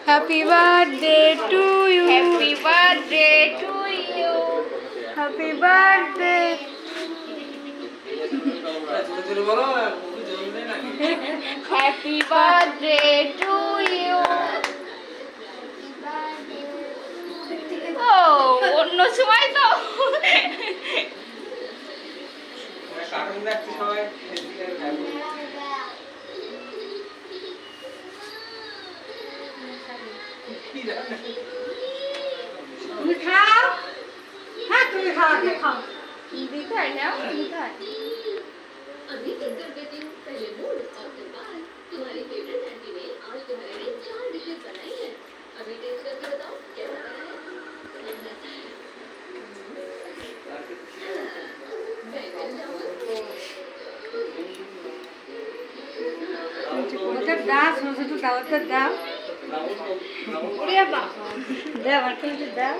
Happy birthday to you, happy birthday to you, happy birthday. Happy birthday to you. ও অন্য সময় তো তুমি খাও, হ্যাঁ তুমি খাও, আগে খাও। দিখাই না দিখাই। अभी तक कर देती हूँ पहले मूड और फिर बात। तुम्हारी फेवरेट आंटी ने आज तुम्हारे लिए 4 डिशेस बनाई है। अभी टेस्ट करके बताओ कैसा बना है। बैंगन चावल ওদের দাও, ছোট ছোট দাও, ওদের দাও। ওরে বাবা দাও, আর তুমি দাও।